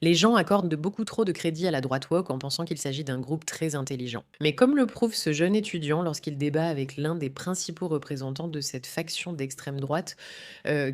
Les gens accordent beaucoup trop de crédit à la droite woke en pensant qu'il s'agit d'un groupe très intelligent. Mais comme le prouve ce jeune étudiant lorsqu'il débat avec l'un des principaux représentants de cette faction d'extrême droite,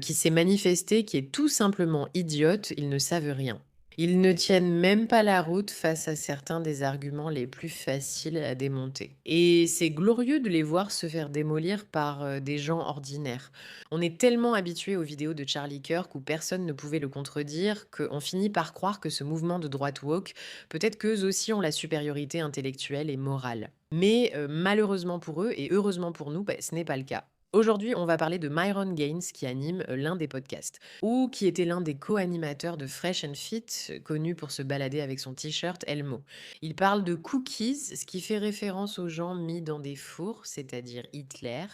qui s'est manifestée, qui est tout simplement idiote, ils ne savent rien. Ils ne tiennent même pas la route face à certains des arguments les plus faciles à démonter. Et c'est glorieux de les voir se faire démolir par des gens ordinaires. On est tellement habitué aux vidéos de Charlie Kirk où personne ne pouvait le contredire qu'on finit par croire que ce mouvement de droite woke, peut-être qu'eux aussi ont la supériorité intellectuelle et morale. Mais malheureusement pour eux et heureusement pour nous, ce n'est pas le cas. Aujourd'hui, on va parler de Myron Gaines qui anime l'un des podcasts, ou qui était l'un des co-animateurs de Fresh and Fit, connu pour se balader avec son t-shirt Elmo. Il parle de cookies, ce qui fait référence aux gens mis dans des fours, c'est-à-dire Hitler.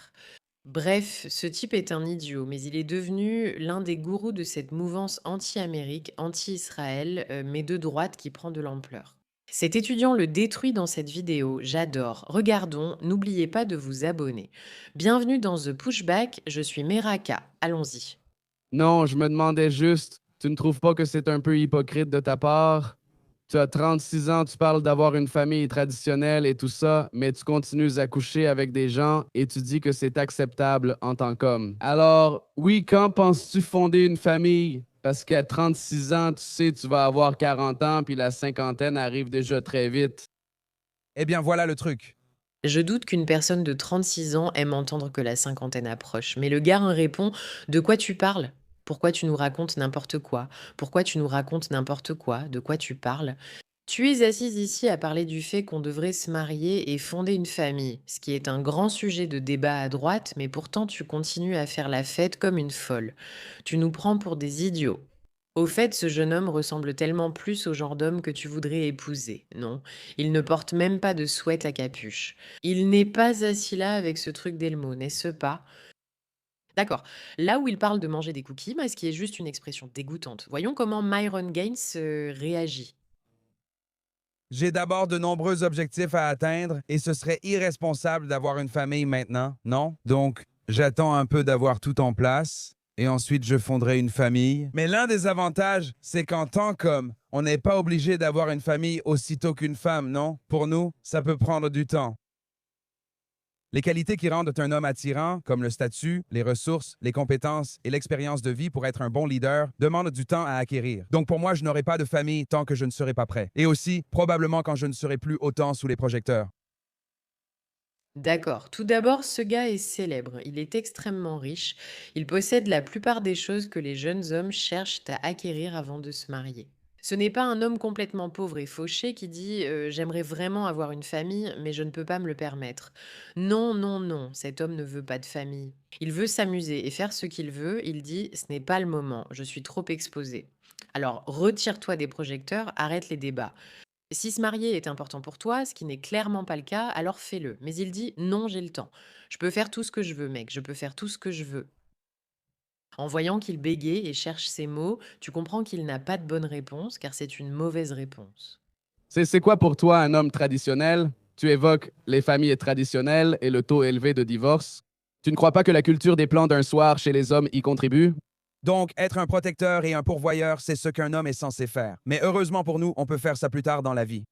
Bref, ce type est un idiot, mais il est devenu l'un des gourous de cette mouvance anti-Amérique, anti-Israël, mais de droite qui prend de l'ampleur. Cet étudiant le détruit dans cette vidéo, j'adore. Regardons, n'oubliez pas de vous abonner. Bienvenue dans The Pushback, je suis Meraka, allons-y. Non, je me demandais juste, tu ne trouves pas que c'est un peu hypocrite de ta part? Tu as 36 ans, tu parles d'avoir une famille traditionnelle et tout ça, mais tu continues à coucher avec des gens et tu dis que c'est acceptable en tant qu'homme. Alors, oui, quand penses-tu fonder une famille? Parce qu'à 36 ans, tu sais, tu vas avoir 40 ans, puis la cinquantaine arrive déjà très vite. Eh bien, voilà le truc. Je doute qu'une personne de 36 ans aime entendre que la cinquantaine approche, mais le gars répond: «De quoi tu parles? Pourquoi tu nous racontes n'importe quoi? Pourquoi tu nous racontes n'importe quoi? De quoi tu parles? Tu es assise ici à parler du fait qu'on devrait se marier et fonder une famille, ce qui est un grand sujet de débat à droite, mais pourtant tu continues à faire la fête comme une folle. Tu nous prends pour des idiots. Au fait, ce jeune homme ressemble tellement plus au genre d'homme que tu voudrais épouser. Non, il ne porte même pas de sweat à capuche. Il n'est pas assis là avec ce truc d'Elmo, n'est-ce pas? D'accord. Là où il parle de manger des cookies, ce qui est juste une expression dégoûtante. Voyons comment Myron Gaines réagit. J'ai d'abord de nombreux objectifs à atteindre et ce serait irresponsable d'avoir une famille maintenant, non? Donc, j'attends un peu d'avoir tout en place et ensuite je fonderai une famille. Mais l'un des avantages, c'est qu'en tant qu'homme, on n'est pas obligé d'avoir une famille aussitôt qu'une femme, non? Pour nous, ça peut prendre du temps. Les qualités qui rendent un homme attirant, comme le statut, les ressources, les compétences et l'expérience de vie pour être un bon leader, demandent du temps à acquérir. Donc pour moi, je n'aurai pas de famille tant que je ne serai pas prêt. Et aussi, probablement quand je ne serai plus autant sous les projecteurs. D'accord. Tout d'abord, ce gars est célèbre. Il est extrêmement riche. Il possède la plupart des choses que les jeunes hommes cherchent à acquérir avant de se marier. Ce n'est pas un homme complètement pauvre et fauché qui dit j'aimerais vraiment avoir une famille, mais je ne peux pas me le permettre. Non, non, non, cet homme ne veut pas de famille. Il veut s'amuser et faire ce qu'il veut. Il dit ce n'est pas le moment, je suis trop exposé. Alors, retire-toi des projecteurs, arrête les débats. Si se marier est important pour toi, ce qui n'est clairement pas le cas, alors fais-le. Mais il dit non, j'ai le temps. Je peux faire tout ce que je veux, mec. Je peux faire tout ce que je veux. En voyant qu'il bégaye et cherche ses mots, tu comprends qu'il n'a pas de bonne réponse, car c'est une mauvaise réponse. C'est quoi pour toi un homme traditionnel? Tu évoques les familles traditionnelles et le taux élevé de divorce. Tu ne crois pas que la culture des plans d'un soir chez les hommes y contribue? Donc, être un protecteur et un pourvoyeur, c'est ce qu'un homme est censé faire. Mais heureusement pour nous, on peut faire ça plus tard dans la vie.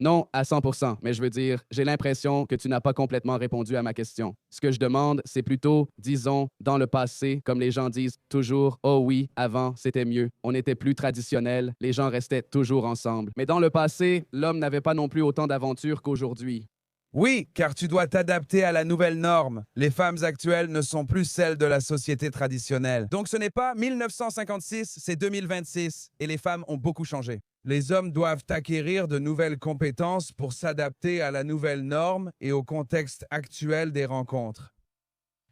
Non, à 100%, mais je veux dire, j'ai l'impression que tu n'as pas complètement répondu à ma question. Ce que je demande, c'est plutôt, disons, dans le passé, comme les gens disent toujours, oh oui, avant, c'était mieux. On était plus traditionnel, les gens restaient toujours ensemble. Mais dans le passé, l'homme n'avait pas non plus autant d'aventures qu'aujourd'hui. Oui, car tu dois t'adapter à la nouvelle norme. Les femmes actuelles ne sont plus celles de la société traditionnelle. Donc ce n'est pas 1956, c'est 2026 et les femmes ont beaucoup changé. Les hommes doivent acquérir de nouvelles compétences pour s'adapter à la nouvelle norme et au contexte actuel des rencontres.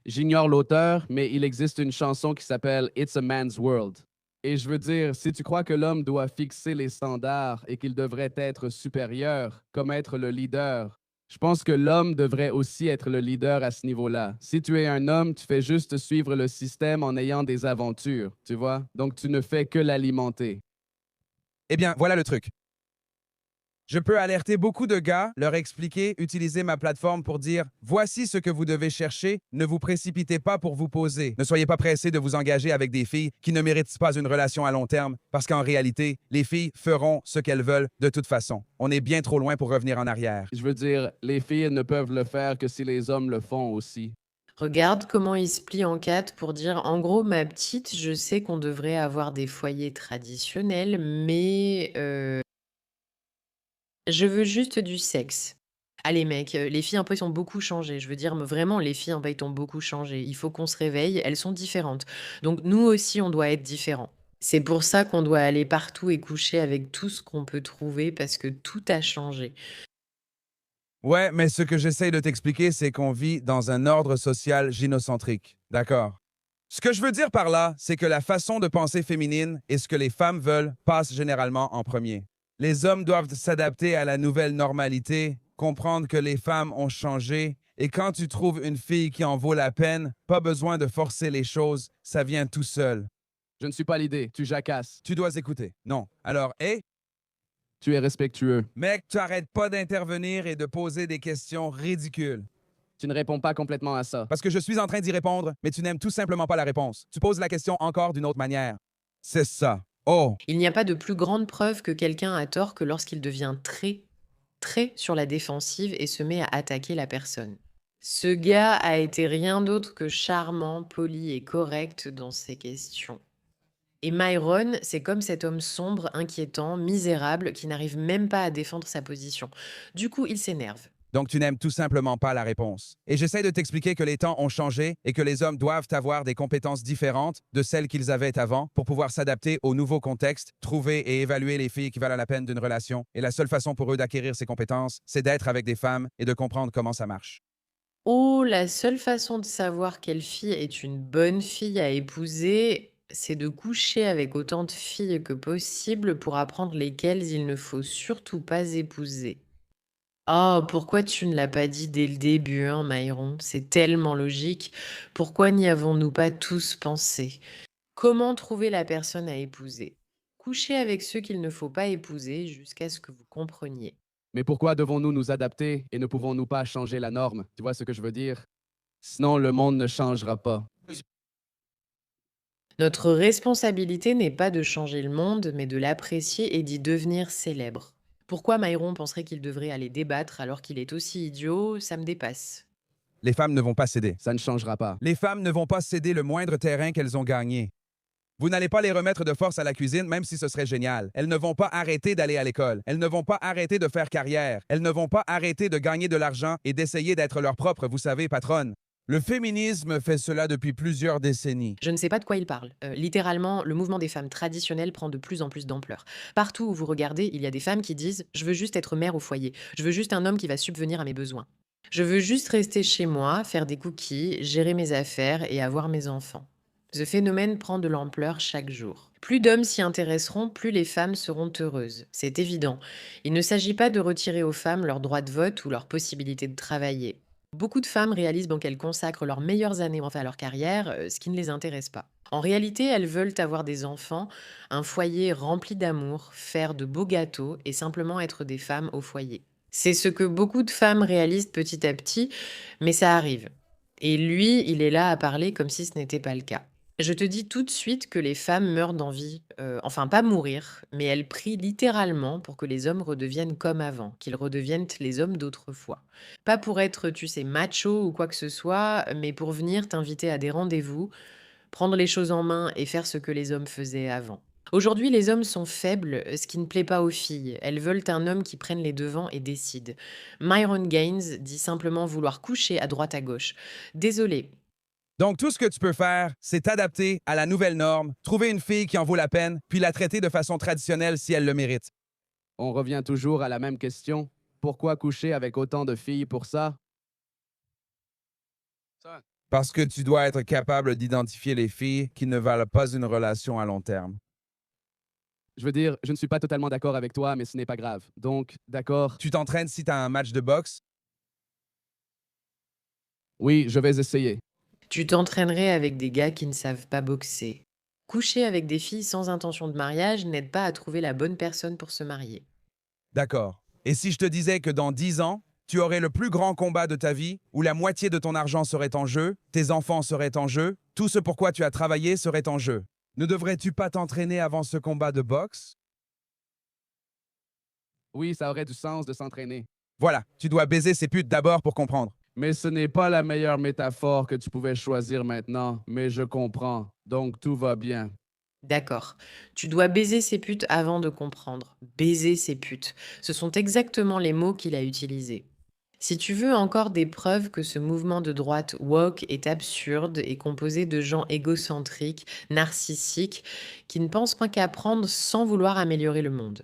J'ignore l'auteur, mais il existe une chanson qui s'appelle It's a Man's World. Et je veux dire, si tu crois que l'homme doit fixer les standards et qu'il devrait être supérieur, comme être le leader, je pense que l'homme devrait aussi être le leader à ce niveau-là. Si tu es un homme, tu fais juste suivre le système en ayant des aventures, tu vois? Donc tu ne fais que l'alimenter. Eh bien, voilà le truc. Je peux alerter beaucoup de gars, leur expliquer, utiliser ma plateforme pour dire voici ce que vous devez chercher, ne vous précipitez pas pour vous poser. Ne soyez pas pressés de vous engager avec des filles qui ne méritent pas une relation à long terme, parce qu'en réalité, les filles feront ce qu'elles veulent de toute façon. On est bien trop loin pour revenir en arrière. Je veux dire, les filles ne peuvent le faire que si les hommes le font aussi. Regarde comment il se plie en quatre pour dire, en gros, ma petite, je sais qu'on devrait avoir des foyers traditionnels, mais je veux juste du sexe. Allez mec, les filles un peu, ils ont beaucoup changé. Je veux dire, vraiment, les filles un peu, ils ont beaucoup changé. Il faut qu'on se réveille, elles sont différentes. Donc nous aussi, on doit être différents. C'est pour ça qu'on doit aller partout et coucher avec tout ce qu'on peut trouver parce que tout a changé. Ouais, mais ce que j'essaye de t'expliquer, c'est qu'on vit dans un ordre social gynocentrique. D'accord? Ce que je veux dire par là, c'est que la façon de penser féminine et ce que les femmes veulent passe généralement en premier. Les hommes doivent s'adapter à la nouvelle normalité, comprendre que les femmes ont changé, et quand tu trouves une fille qui en vaut la peine, pas besoin de forcer les choses, ça vient tout seul. Je ne suis pas l'idée, tu jacasses. Tu dois écouter. Non. Alors, hé, Tu es respectueux. mec, tu arrêtes pas d'intervenir et de poser des questions ridicules. Tu ne réponds pas complètement à ça. Parce que je suis en train d'y répondre, mais tu n'aimes tout simplement pas la réponse. Tu poses la question encore d'une autre manière. C'est ça. Oh, Il n'y a pas de plus grande preuve que quelqu'un a tort que lorsqu'il devient très, très sur la défensive et se met à attaquer la personne. Ce gars a été rien d'autre que charmant, poli et correct dans ses questions. Et Myron, c'est comme cet homme sombre, inquiétant, misérable, qui n'arrive même pas à défendre sa position. Du coup, il s'énerve. donc tu n'aimes tout simplement pas la réponse. Et j'essaie de t'expliquer que les temps ont changé et que les hommes doivent avoir des compétences différentes de celles qu'ils avaient avant pour pouvoir s'adapter au nouveau contexte, trouver et évaluer les filles qui valent la peine d'une relation. Et la seule façon pour eux d'acquérir ces compétences, c'est d'être avec des femmes et de comprendre comment ça marche. Oh, la seule façon de savoir quelle fille est une bonne fille à épouser, c'est de coucher avec autant de filles que possible pour apprendre lesquelles il ne faut surtout pas épouser. Oh, pourquoi tu ne l'as pas dit dès le début, hein, Myron? C'est tellement logique. Pourquoi n'y avons-nous pas tous pensé? Comment trouver la personne à épouser? Coucher avec ceux qu'il ne faut pas épouser jusqu'à ce que vous compreniez. Mais pourquoi devons-nous nous adapter et ne pouvons-nous pas changer la norme? Tu vois ce que je veux dire? Sinon, le monde ne changera pas. Notre responsabilité n'est pas de changer le monde, mais de l'apprécier et d'y devenir célèbre. Pourquoi Myron penserait qu'il devrait aller débattre alors qu'il est aussi idiot? Ça me dépasse. Les femmes ne vont pas céder. Ça ne changera pas. Les femmes ne vont pas céder le moindre terrain qu'elles ont gagné. Vous n'allez pas les remettre de force à la cuisine, même si ce serait génial. Elles ne vont pas arrêter d'aller à l'école. Elles ne vont pas arrêter de faire carrière. Elles ne vont pas arrêter de gagner de l'argent et d'essayer d'être leur propre, vous savez, patronne. Le féminisme fait cela depuis plusieurs décennies. Je ne sais pas de quoi il parle. Littéralement, le mouvement des femmes traditionnelles prend de plus en plus d'ampleur. Partout où vous regardez, il y a des femmes qui disent « Je veux juste être mère au foyer. Je veux juste un homme qui va subvenir à mes besoins. Je veux juste rester chez moi, faire des cookies, gérer mes affaires et avoir mes enfants. » Ce phénomène prend de l'ampleur chaque jour. Plus d'hommes s'y intéresseront, plus les femmes seront heureuses. C'est évident. Il ne s'agit pas de retirer aux femmes leur droit de vote ou leur possibilité de travailler. Beaucoup de femmes réalisent donc qu'elles consacrent leurs meilleures années à leur carrière, ce qui ne les intéresse pas. En réalité, elles veulent avoir des enfants, un foyer rempli d'amour, faire de beaux gâteaux et simplement être des femmes au foyer. C'est ce que beaucoup de femmes réalisent petit à petit, mais ça arrive. Et lui, il est là à parler comme si ce n'était pas le cas. Je te dis tout de suite que les femmes meurent d'envie, enfin pas mourir, mais elles prient littéralement pour que les hommes redeviennent comme avant, qu'ils redeviennent les hommes d'autrefois. Pas pour être, tu sais, macho ou quoi que ce soit, mais pour venir t'inviter à des rendez-vous, prendre les choses en main et faire ce que les hommes faisaient avant. Aujourd'hui, les hommes sont faibles, ce qui ne plaît pas aux filles. Elles veulent un homme qui prenne les devants et décide. Myron Gaines dit simplement vouloir coucher à droite à gauche. Désolé. Donc tout ce que tu peux faire, c'est t'adapter à la nouvelle norme, trouver une fille qui en vaut la peine, puis la traiter de façon traditionnelle si elle le mérite. On revient toujours à la même question. Pourquoi coucher avec autant de filles pour ça? Parce que tu dois être capable d'identifier les filles qui ne valent pas une relation à long terme. Je veux dire, je ne suis pas totalement d'accord avec toi, mais ce n'est pas grave. Donc, d'accord. Tu t'entraînes si tu as un match de boxe? Oui, je vais essayer. Tu t'entraînerais avec des gars qui ne savent pas boxer. Coucher avec des filles sans intention de mariage n'aide pas à trouver la bonne personne pour se marier. D'accord. Et si je te disais que dans 10 ans, tu aurais le plus grand combat de ta vie, où la moitié de ton argent serait en jeu, tes enfants seraient en jeu, tout ce pour quoi tu as travaillé serait en jeu. Ne devrais-tu pas t'entraîner avant ce combat de boxe? Oui, ça aurait du sens de s'entraîner. Voilà, tu dois baiser ces putes d'abord pour comprendre. Mais ce n'est pas la meilleure métaphore que tu pouvais choisir maintenant, mais je comprends. Donc tout va bien. D'accord. Tu dois baiser ces putes avant de comprendre. Baiser ces putes. Ce sont exactement les mots qu'il a utilisés. Si tu veux encore des preuves que ce mouvement de droite woke est absurde et composé de gens égocentriques, narcissiques, qui ne pensent pas qu'à prendre sans vouloir améliorer le monde.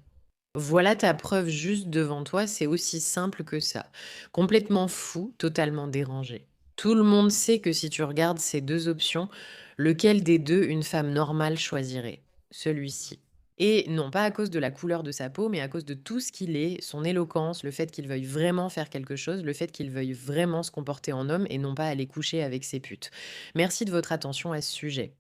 Voilà ta preuve juste devant toi, c'est aussi simple que ça. Complètement fou, totalement dérangé. Tout le monde sait que si tu regardes ces deux options, lequel des deux une femme normale choisirait? Celui-ci. Et non pas à cause de la couleur de sa peau, mais à cause de tout ce qu'il est, son éloquence, le fait qu'il veuille vraiment faire quelque chose, le fait qu'il veuille vraiment se comporter en homme et non pas aller coucher avec ses putes. Merci de votre attention à ce sujet.